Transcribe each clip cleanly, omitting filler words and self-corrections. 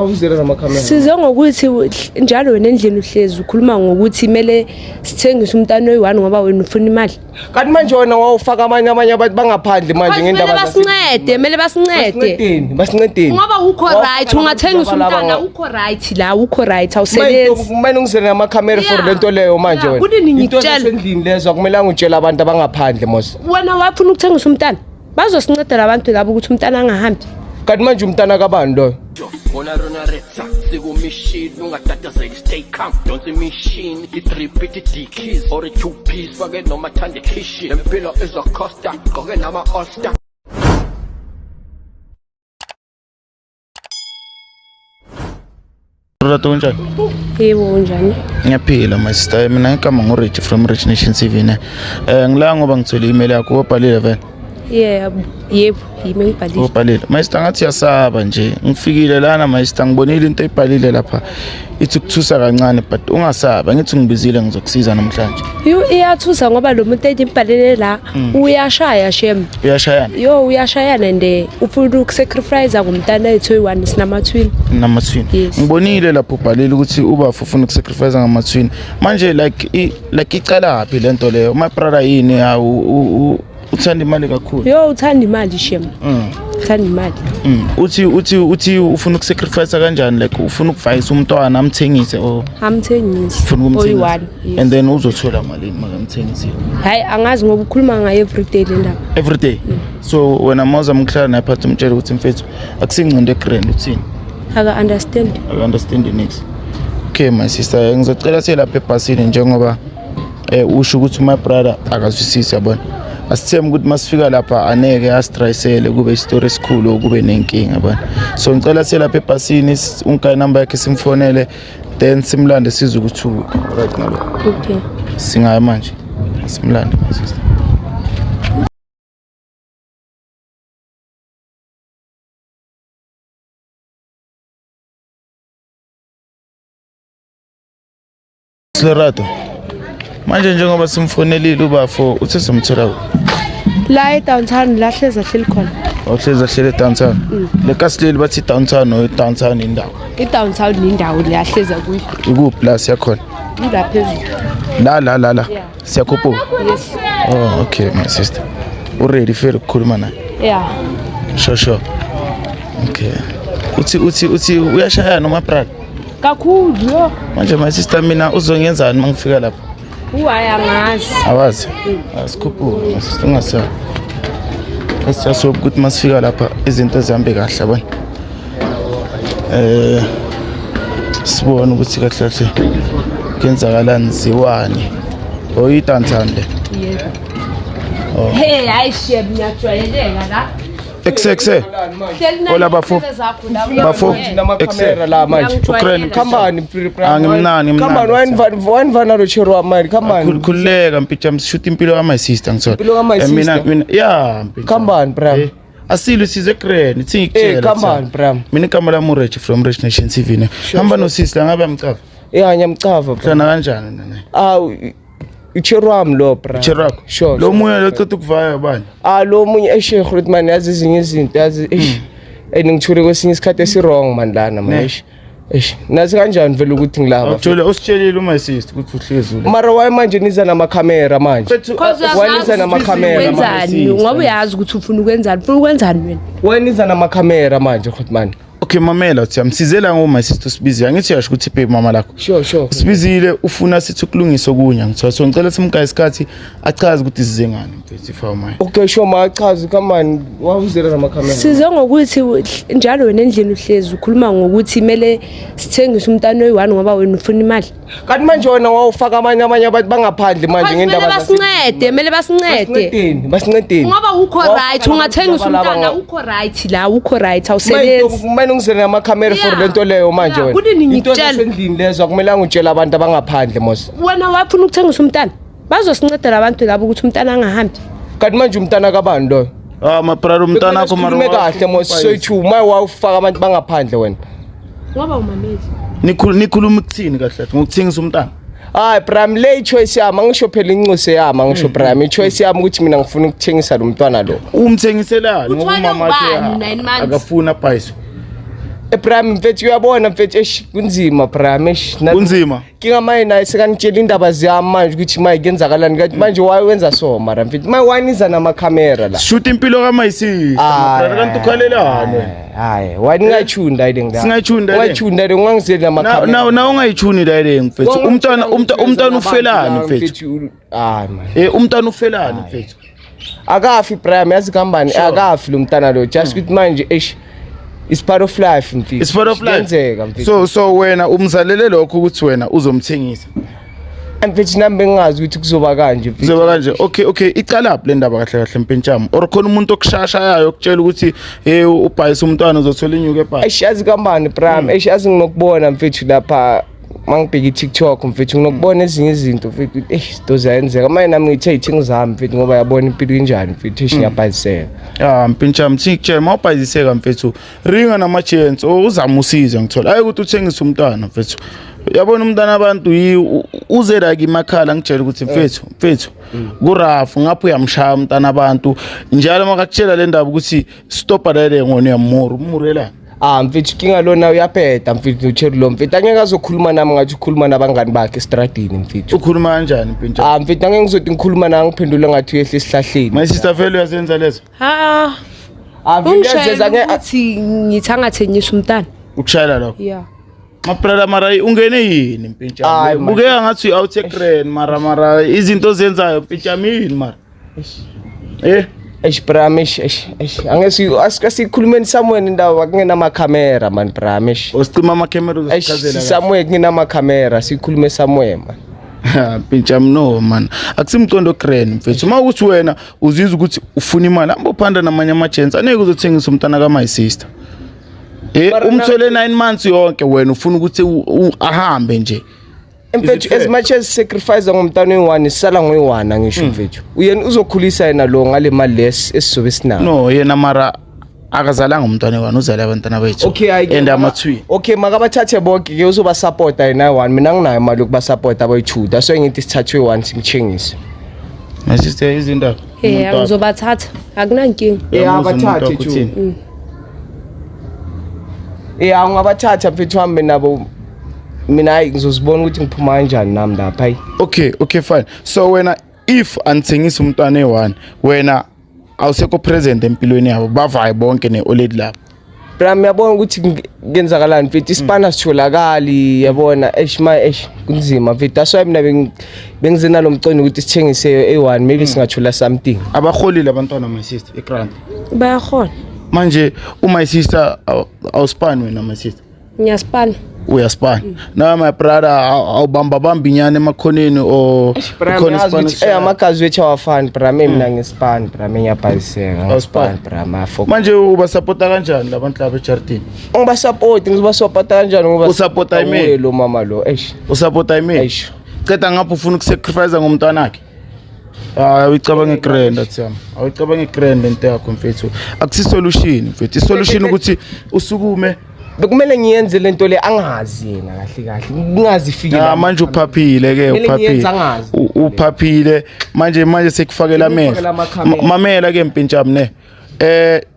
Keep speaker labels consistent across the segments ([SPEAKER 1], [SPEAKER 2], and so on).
[SPEAKER 1] Awuzira namakhamera.
[SPEAKER 2] Size ngokuthi njalo wena endlini uhlezi ukhuluma ngokuthi kumele sithengise umntana oyi-1 ngoba wena ufuna imali.
[SPEAKER 1] Kanti manje wena wawufaka amanye abantu bangaphandle manje ngendaba
[SPEAKER 2] kumele basincede.
[SPEAKER 1] Basincedeni.
[SPEAKER 2] Ngoba ukho right ungathengisa umntana ukho right la ukho right awusebenzi.
[SPEAKER 1] Kumele ungizele namakhamera for lento leyo manje wena. Into zasendlini lezo kumele ngitshela abantu abangaphandle mos.
[SPEAKER 2] Wena wafuna ukuthengisa umntana. Bazosinceda labantu labo ukuthi umntana angahambi.
[SPEAKER 1] Kanti manje umntana kabani lo?
[SPEAKER 3] Ona rona retsa siku machine ungatata say stay calm don't the machine it repeat the keys or a 2 piece forget no mathande kishi empilo is a costa goke nama osta
[SPEAKER 4] Rato njani?
[SPEAKER 2] Yebo njani?
[SPEAKER 4] Ngiyaphila my sister mina ngikama ngoRich from Rich Nation TV ne. Ngila ngoba ngithole email yakho obhalile vele.
[SPEAKER 2] Yebo, yimi ngibhalile.
[SPEAKER 4] Obhalile. Master ngathi yasaba nje. Ngifikile lana master ngibonile into ebhalile lapha. Ithi ukuthusa kancane but ungasaba ngithi ngibizile ngizokusiza namhlanje.
[SPEAKER 2] Iyathusa ngoba lo muntu eyibhalele la uyashaya shem.
[SPEAKER 4] Uyashayana?
[SPEAKER 2] Yo uyashayana and ufuna ukusacrifice ngumntana ethu oyi-1 sinamathwini.
[SPEAKER 4] Namathwini. Ngibonile lapho ubhalile ukuthi ubafu ufuna ukusacrifice ngamathwini. Manje like icala yaphi lento leyo? My brother yini uthanda imali kakhulu.
[SPEAKER 2] Yo uthanda imali shem. Uthanda imali.
[SPEAKER 4] Uthi ufuna ukusacrifice kanjani like ufuna ukuvayisa umntwana amthengise or
[SPEAKER 2] amthengise
[SPEAKER 4] ufuna ukumthengisa
[SPEAKER 2] yes.
[SPEAKER 4] And then uzothola malini makamthengisile?
[SPEAKER 2] Hayi angazi ngoba ukhuluma ngayo everyday le ndaba.
[SPEAKER 4] Everyday. So wena mawuza mkhlela naye phatha umtshela ukuthi mfethu akusinqinde grand uthini?
[SPEAKER 2] Aka understand.
[SPEAKER 4] I understand the next. Okay my sister ngizocela selapha ebhasini njengoba usho ukuthi my brother akazwisisi yabona. Asithemba ukuthi masifika lapha aneke astrayisele kube istory esikhulu kube nenkinga yabona. So ngicela selapha ebhasini unkayi number yakhe simfonele then simlande siza ukuthi right now.
[SPEAKER 2] Okay.
[SPEAKER 4] Singaya manje. Simlande my sister. Lerato. Manje njengoba simfonelile ubafo uthi simthola
[SPEAKER 2] La downtown la hleza hleli khona.
[SPEAKER 4] Awuhleza hlele downtown. Le kasileli bathi downtown no downtown indawo.
[SPEAKER 2] I-downtown indawo le yahleza kuyo.
[SPEAKER 4] Iku plus yakhona.
[SPEAKER 2] Ila phezulu.
[SPEAKER 4] La. Siyakhuphuka.
[SPEAKER 2] Yes.
[SPEAKER 4] Oh okay my sister. Already fair ukukhuluma naye.
[SPEAKER 2] Yeah.
[SPEAKER 4] Sure. Okay. Uthi uyashaya noma brother?
[SPEAKER 2] Kakhulu yo.
[SPEAKER 4] Manje my sister mina uzongenzani mangifika lapha?
[SPEAKER 2] Angazi.
[SPEAKER 4] Awazi. Asikhuphuka my sister ungasaba. Esithatha ukuthi masifika lapha izinto zihambe kahle yabona. Sibona ukuthi kahle kenzakalani ziwani. Oyitanthande.
[SPEAKER 2] Yebo. Hey ayishe ngiyajwayeleka la.
[SPEAKER 4] Exe. Ola bafo
[SPEAKER 1] namakhamera la manje.
[SPEAKER 4] Ukraine
[SPEAKER 1] Khambani
[SPEAKER 4] angimnani
[SPEAKER 1] khambani wanivana lo chero wamali khambani
[SPEAKER 4] khuleka mpitha mshoot impilo ka my sister ngithola
[SPEAKER 1] impilo ka my sister
[SPEAKER 4] mina yeah
[SPEAKER 1] khambani bram
[SPEAKER 4] asilo size grand ithi ngikutshela
[SPEAKER 1] khambani bram
[SPEAKER 4] mina igama lami uRich from Rich Nation TV ne hamba no sister ngabe amcava
[SPEAKER 1] ngiyamcava
[SPEAKER 4] hlana kanjani nene
[SPEAKER 1] Icherwam lo bra.
[SPEAKER 4] Cherwakho.
[SPEAKER 1] Sure.
[SPEAKER 4] Lo munye locela ukuvaya bani?
[SPEAKER 1] Lo munye esheikh Ruthman yazi izinye izinto yazi ngithule kwesinye isikhathi esirong mandlana manje. Nazi kanjani vele ukuthi ngilaba.
[SPEAKER 4] Awuthola usitshelile uma sister ukuthi uhlezulu.
[SPEAKER 1] Mara waye manje niza namakhamera manje. Waniza namakhamera
[SPEAKER 2] manje. Ngoba uyazi ukuthi ufuna ukwenzani. Ufuna ukwenzani wena?
[SPEAKER 1] Waniza namakhamera manje Ruthman.
[SPEAKER 4] Okay mamela uthi amsizela ngoma sister sibizi angithi yasho ukuthi babe mama lakho
[SPEAKER 1] sure
[SPEAKER 4] sibizile ufuna sithi ukulungisa okunya ngithiwa so ngicela simgaya isikhathi achaze ukuthi size ngani mfethu ifama
[SPEAKER 1] okay sure machaze kamani wawuzela namakhamera
[SPEAKER 2] size ngokuthi njalo wena endlini uhlezi ukhuluma ngokuthi kumele sithengise umntana oyi-1 ngoba wena ufuna imali.
[SPEAKER 1] Kanti manje wena wawufaka amanye abantu bangaphandle manje ngendaba
[SPEAKER 2] kumele basincede ngoba ukho right ungathengisa umntana ukho right la ukho right awusebenzi.
[SPEAKER 1] Ngizele namakhamera for lento leyo manje wena. Into zasendlini lezo kumele ngitshela abantu abangaphandle mos.
[SPEAKER 2] Wena wafuna ukuthengisa umntana. Bazosinceda labantu labo ukuthi umntana angahambi.
[SPEAKER 1] Kanti manje umntana kabani lo?
[SPEAKER 4] Mabraro umntana akho
[SPEAKER 1] mara kahle mos soyithu my wawufaka abantu bangaphandle wena.
[SPEAKER 2] Ngoba umameli.
[SPEAKER 4] Nikhuluma ukuthini kahle ngokuthengisa umntana?
[SPEAKER 1] Hayi Bram le choice yami angisho phela inxuse yami angisho Bram choice yami ukuthi mina ngifuna ukuthengisa lo mntwana lo.
[SPEAKER 4] Umthengiselani ngoba umama wakhe akafuna phayiso.
[SPEAKER 1] Prime mfethu uyabona mfethu kunzima Prime
[SPEAKER 4] kunzima
[SPEAKER 1] kinga manje naye sekanitshela indaba zami manje ukuthi manje kenzakalani kanti manje wayenza so mara mfethu manje waniza nama camera la
[SPEAKER 4] shoot impilo kaMayisisa kanti ukhalelane
[SPEAKER 1] hayi wani ngachunda ile ngida
[SPEAKER 4] singachunda
[SPEAKER 1] wachunda le ngangizeli nama camera
[SPEAKER 4] na ungayichuni la mfethu umntwana ufelani mfethu
[SPEAKER 1] hayi man
[SPEAKER 4] umntwana ufelani mfethu
[SPEAKER 1] akafi Prime yazi kambani akafi lo mntana lo just ukuthi manje it's part of life mfethu
[SPEAKER 4] it's part of life so wena umzalele lokho ukuthi wena uzomthengisa
[SPEAKER 1] mfethu nami bengazi ukuthi kuzoba kanje mfethu
[SPEAKER 4] kuzoba kanje okay icala lapho le ndaba kahle kahle mpintshamo or khona umuntu okushashayayo ukutshela ukuthi ubhayisa umntwana uzothola inyuke ebhayisa
[SPEAKER 1] yazi kambani Prime yazi nginokubona mfethu lapha mangibheka iTikTok mfethu nginokubona ezinye izinto mfethu izinto zayenzeka manje nami ngithe ngizami mfethu ngoba yabona impilo kanjani mfethu ngiyabhayiseka
[SPEAKER 4] mpintshamo sikutshela mawubhayiseka mfethu ringa nama-chance uzama usize ngithola hayi ukuthi uthengise umntwana mfethu yabona umntwana abantu uze la kimakhala ngitshela ukuthi mfethu kurafu ngapho uyamshaya umntwana abantu njalo makakutshela le ndaba ukuthi stopa la le ngone umurela
[SPEAKER 1] mfethu kinga lona uyaphetha mfethu uthela lo mfethu angeke azokhuluma nami ngathi ukhuluma nabangani bakhe estradini mfethu
[SPEAKER 4] ukhuluma kanjani mpintshamo
[SPEAKER 1] mfethu angeke ngizothi ngikhuluma nawe ngiphendula ngathi uyehle esihlahleni
[SPEAKER 4] my sister vele uyazenza lezo
[SPEAKER 1] ngiyazeza
[SPEAKER 2] ukuthi ngithangathengisa umntana
[SPEAKER 4] ukushayela lokho
[SPEAKER 2] yeah
[SPEAKER 4] mabrada mara ungene yini mpintshamo bukeka ngathi outekren mara izinto zenzayo mpintshamo mara
[SPEAKER 1] Prime angesikhulumeni somewhere indawo kungenama camera man Prime
[SPEAKER 4] usicima ama camera uzochazela
[SPEAKER 1] somewhere kungenama camera sikhulume somewhere man
[SPEAKER 4] mpintshamo no man akusimcondo crane mfethu mawukuthi wena uzizwa ukuthi ufuna imali ambophanda namanye ama-chance aneke uzothengisa umntana kaMayisisa umthole 9 months yonke wena ufuna ukuthi ahambe nje
[SPEAKER 1] mfethu as much as sacrifice ngomntana oyi1 sala ngoyi1 ngisho mfethu uyena uzokhulisa yena lo ngale mali lesizobe sinayo
[SPEAKER 4] no yena mara akazalanga umntwana oyi1 uzale abantwana bethu and amathwi
[SPEAKER 1] makabathathe bonke ke uzoba supporta yena oyi1 mina nginayo imali yokuba support abayi2 that's why ngithi sithathwe oyi1 simchengise
[SPEAKER 4] my sister izindaba
[SPEAKER 2] uzobathatha akunankinga
[SPEAKER 1] abathathe chu ungabathatha mfethu hambe nabo mina ngizozibona ukuthi ngiphuma kanjani nami lapha hayi
[SPEAKER 4] okay fine so wena if anithengisa umntwana oyi1 wena awusekho present empilweni yabo bavaye bonke neoledi lapha
[SPEAKER 1] Prime yabona ukuthi kenzakalani mfethu isipana sitholakali yabona kunzima mfethu that's why mina bengizena lo mcondo ukuthi sithengise oyi1 maybe singathola something
[SPEAKER 4] abaholile abantwana my sister egrand
[SPEAKER 2] bayakhona
[SPEAKER 4] manje my sister awuspani wena my sister
[SPEAKER 2] ngiyaspana
[SPEAKER 4] uyaspana na my brother awubamba inyane emakhoneni o
[SPEAKER 1] amagazi wethu awafani Prime mina ngispani Prime ngiyabhayiseka ngispani Prime
[SPEAKER 4] manje uba support kanjani labantu laba eJardini
[SPEAKER 1] ngiba support kanjani ngoba
[SPEAKER 4] usupporta ime
[SPEAKER 1] lo mama lo
[SPEAKER 4] usupporta ime ceda ngapho ufuna ukusacrifice ngomntwana wakhe awucabanga grand atsama awucabanga grand into yakho mfethu akusisolution mfethu isolution ukuthi usukume
[SPEAKER 1] bekumele ngiyenze lento le angazi yena kahle ngingazifika
[SPEAKER 4] manje uphaphile ke uphaphile manje sekufakela amehlo mamela ke mpintshamo ne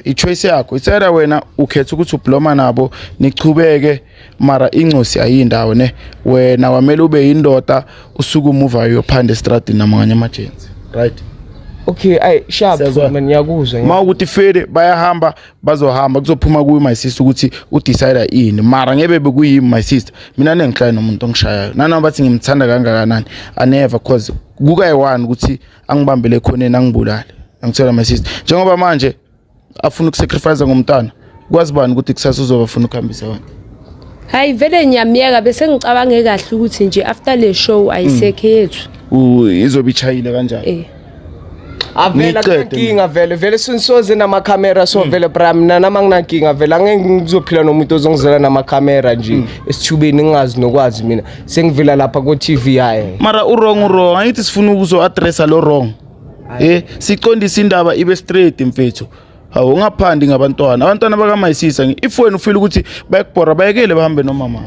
[SPEAKER 4] ichoice yakho itsela wena ukhetha ukuthi ubloma nabo nichubeke mara incosi ayindawo ne wena wamele ube yindoda usuku umuva yophanda estradini namanye ama-chance right
[SPEAKER 1] okay sharp man ngiyakuzwa
[SPEAKER 4] mawukuthi fede bayahamba bazohamba kuzophuma kuyi my sister ukuthi udecide ini mara ngebe bekuyimi my sister mina nengihlaya nomuntu ongishayayo nana bathi ngimthanda kangakanani never cause kukayi1 ukuthi angibambele khoneni angibulale ngithola my sister njengoba manje afuna ukusacrifice ngomntana kwazi bani ukuthi kusasa uzobafuna ukuhambisa wena
[SPEAKER 2] hayi vele nyamiyeka bese ngicabange kahle ukuthi nje after le show ayisekhe yethu
[SPEAKER 4] izobichayile kanjani
[SPEAKER 1] avela kinga vele sinsoze nama camera so vele Prime nana manginankinga vele angeke ngizophila nomuntu ozongizela nama camera nje esithubeni ngingazi nokwazi mina sengivela lapha ku TV hayi
[SPEAKER 4] mara wrong angithi sifuna ukuzo addressa lo wrong siqondisa indaba ibe straight mfethu hawo ungaphandi abantwana bakaMayisisa if wena ufeel ukuthi bayakubhora bayekele bahambe nomama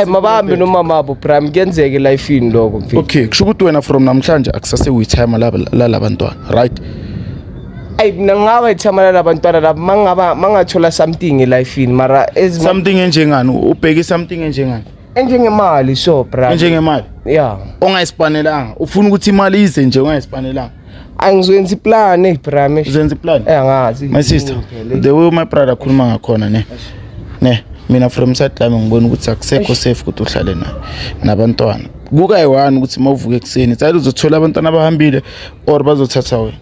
[SPEAKER 1] mabahambe nomama abo Prime kuyenzeke lifeini lokho mfethu
[SPEAKER 4] okay kusho ukuthi wena from namhlanje akusase uyithime la labantwana right
[SPEAKER 1] Ay mina ngaba ithamana labantwana laba mangathola something elifeini mara
[SPEAKER 4] something enjengani ubheki something enjengani
[SPEAKER 1] enjengemali so bra
[SPEAKER 4] enjengemali
[SPEAKER 1] yeah
[SPEAKER 4] ongayisipanelanga ufuna ukuthi imali ize nje ongayisipanelanga
[SPEAKER 1] angizoyenza iplan bra mesh
[SPEAKER 4] uzenza iplan
[SPEAKER 1] angazi
[SPEAKER 4] my sister the way my brother khuluma ngakhona ne mina from side lami ngibona ukuthi akusekho safe ukuthi uhlale naye nabantwana kuka yi1 ukuthi mawuvuka ekseni tsayile uzothola abantwana abahambile or bazothatha wena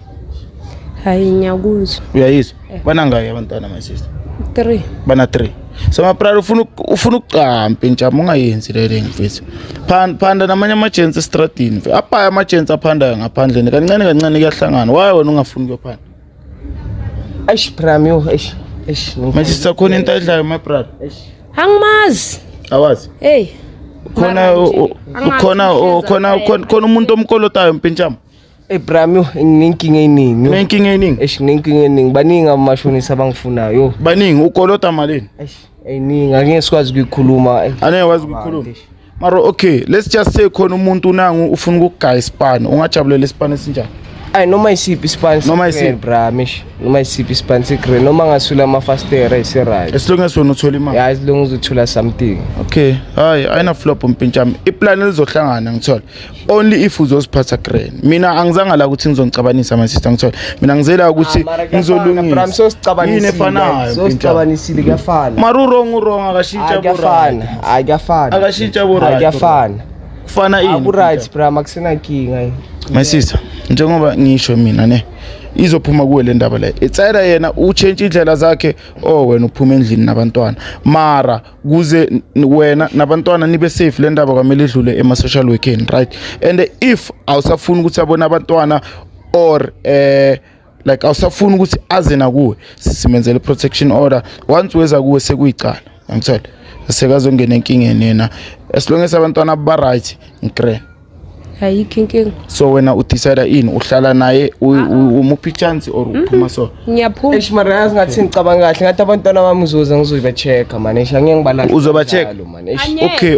[SPEAKER 2] hayi ngiyakuzwa
[SPEAKER 4] uyayizwa banangaki abantwana my sister
[SPEAKER 2] 3
[SPEAKER 4] bana 3 so my brother ufuna uqampa njalo ungayenzi le ngifethu phanda namanye amagents estradini apaya amagents aphandayo ngaphandle kancane kuyahlangana why wena ungafuni kuyophanda
[SPEAKER 1] eish bramyo eish
[SPEAKER 4] my sister khona into edlayo my brother
[SPEAKER 2] angimazi
[SPEAKER 4] awazi
[SPEAKER 2] hey
[SPEAKER 4] khona umuntu omkolotayo mpintshama
[SPEAKER 1] bramyo nginenkinga eningi
[SPEAKER 4] nenkinga eningi
[SPEAKER 1] eish nginenkinga eningi baningi amashonisa abangifunayo
[SPEAKER 4] baningi ukolota malini
[SPEAKER 1] eish eyiningi angeke sikwazi ukuyikhuluma
[SPEAKER 4] ane wazi ukukhuluma mara okay let's just say khona umuntu nangu ufuna ukugaya isipani ungajabulela isipani esinjani
[SPEAKER 1] ay noma isiphi isipani
[SPEAKER 4] noma isiphi
[SPEAKER 1] bramish noma isiphi isipani secret noma ngasula amafastera isiright
[SPEAKER 4] esilonge sona uthola imali
[SPEAKER 1] yeah isilonge uzothola something
[SPEAKER 4] okay hayi ayina flop umpintshami iplan lizohlangana ngithola only if uzosiphatha grand mina angizanga la ukuthi ngizongicabanisa my sister ngithola mina ngizela ukuthi ngizolungisa
[SPEAKER 1] bram sosicabanisile
[SPEAKER 4] yini efanayo
[SPEAKER 1] sosicabanisile kuyafana
[SPEAKER 4] mara wrong akashintsha
[SPEAKER 1] akuyafana
[SPEAKER 4] akashintsha right
[SPEAKER 1] akuyafana
[SPEAKER 4] kufana ini
[SPEAKER 1] abu right bram akusena nkinga
[SPEAKER 4] my sister njengoba ngisho mina izophuma kuwe le ndaba le itsayira yena uchange indlela zakhe wena uphuma endlini nabantwana mara kuze wena nabantwana nibe safe le ndaba kwamele idlule ema social workeni right and if awusafuna ukuthi abone abantwana or like awusafuna ukuthi aze nakuwe simenzele protection order once weza kuwe sekuyicala ngithola sekazongena enkingeni yena as long as abantwana ba right ngikre
[SPEAKER 2] hayi kinking
[SPEAKER 4] so wena udecide ini uhlala naye umuphi chance or uphuma so
[SPEAKER 2] ngiyaphuma
[SPEAKER 1] eish mara yazi ngathi ngicabanga kahle ngathi abantwana bami uzoba checka man eish angeke ngibala
[SPEAKER 4] uzoba check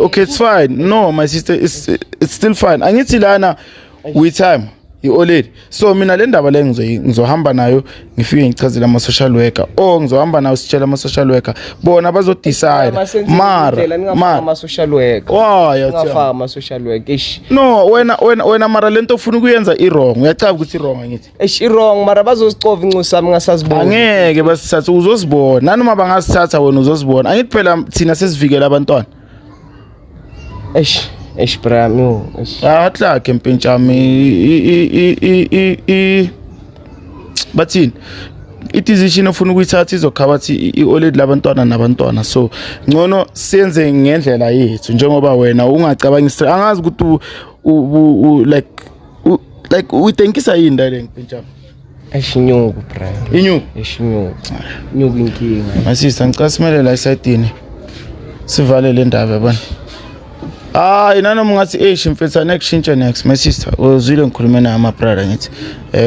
[SPEAKER 4] okay it's fine no my sister it's still fine angithi lana with time already so mina le ndaba le ngizohamba nayo ngifike ngichazela ama social worker ngizohamba nayo sitshela ama social worker bona bazo decide mara
[SPEAKER 1] ama social worker ngafaka ama social worker eish
[SPEAKER 4] no wena mara lento ufuna ukuyenza wrong uyacaba ukuthi wrong ngithi
[SPEAKER 1] eish wrong mara bazosicova incusa sami ngasazibona
[SPEAKER 4] angeke basithatha uzosibona noma bangasithatha wena uzosibona angithi phela thina sesivikela abantwana
[SPEAKER 1] eish bramyo
[SPEAKER 4] atlake mpintshami bathini i-decision ofuna ukuyithatha izokhabathi i-oled labantwana nabantwana so ngcono senze ngendlela yethu njengoba wena ungacabangisi angazi ukuthi like uyitenkisa yini ndale mpintshami
[SPEAKER 1] eshinyuku bra
[SPEAKER 4] inyuku
[SPEAKER 1] nyuku inkinga
[SPEAKER 4] masisa ngicasimelela la esayidini sivale le ndaba yabona inanoma ngathi mfethu anekushintsha next my sister uzwile ngikhuluma naye ama brother ngithi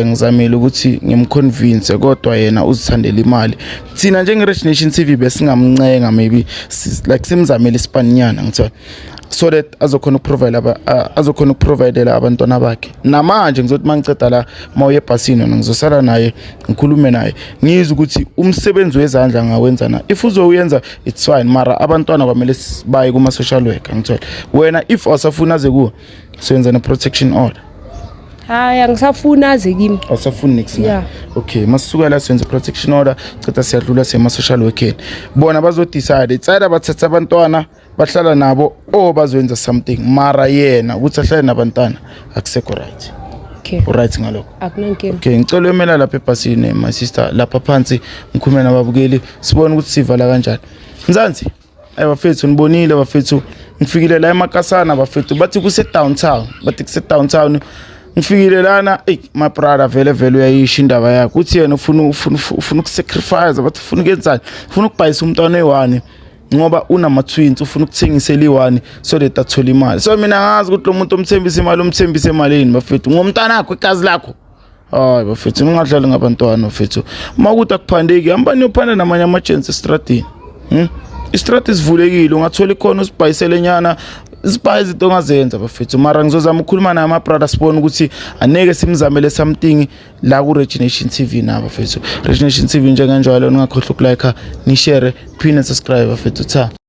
[SPEAKER 4] ngizamile ukuthi ngimconvince kodwa yena uzithandela imali thina njenge Rich Nation TV besingamncenga maybe like simzamele isipaninyana ngithola so that azokhona ukuprovidela abantwana bakhe namanje ngizothi mangiceda la mawuye ebhasini ngizosala naye ngikhulume naye ngizwe ukuthi umsebenzi wezandla ngawenza na if uzoyenza it's fine mara abantwana kwamele baye kuma social worker ngithola wena if awusafuna ze kuwe senza na protection order
[SPEAKER 2] hayi angisafuna aze kimi
[SPEAKER 4] awusafuni next
[SPEAKER 2] yeah
[SPEAKER 4] okay masuka la senza protection order cita siyadlula sema social worker bona bazo decide itsayida bathatha abantwana bahlala nabo bazoyenza something mara yena ukuthi ahlale nabantwana akusekho right right ngalokho
[SPEAKER 2] akunankinga
[SPEAKER 4] okay ngicela uyemela lapha ebhasini my sister lapha phansi ngikhuluma nababukeli sibone ukuthi sivala kanjani Nzansi bafethu nibonile bafethu ngifikile la eMakasana bafethu bathi kuse downtown ngifikile lana my brother vele uyayisha indaba yakhe uthi yena ufuna ukusacrifice bathi ufuna ukenzani ufuna ukubhayisa umntwana ewane ngoba unama twins ufuna ukuthengisela iwani so that athola imali so mina ngazi ukuthi lo muntu umthembisa emalini bafethu ngomntana wakho ikazi lakho hayi bafethu ningadlali ngabantwana bafethu makuthi akuphandeki hamba niyophanda namanye ama chance estradini istrati sivulekile ungathola ikhona usibhayisele nyana ziba izinto ongazenza bafethu mara ngizozama ukukhuluma naye ama-brother sibone ukuthi aneke simzamele something la ku-Regination TV nabo bafethu. Regination TV njengenjalo ningakhohlwa ukulike, ni share, phinde subscribe bafethu.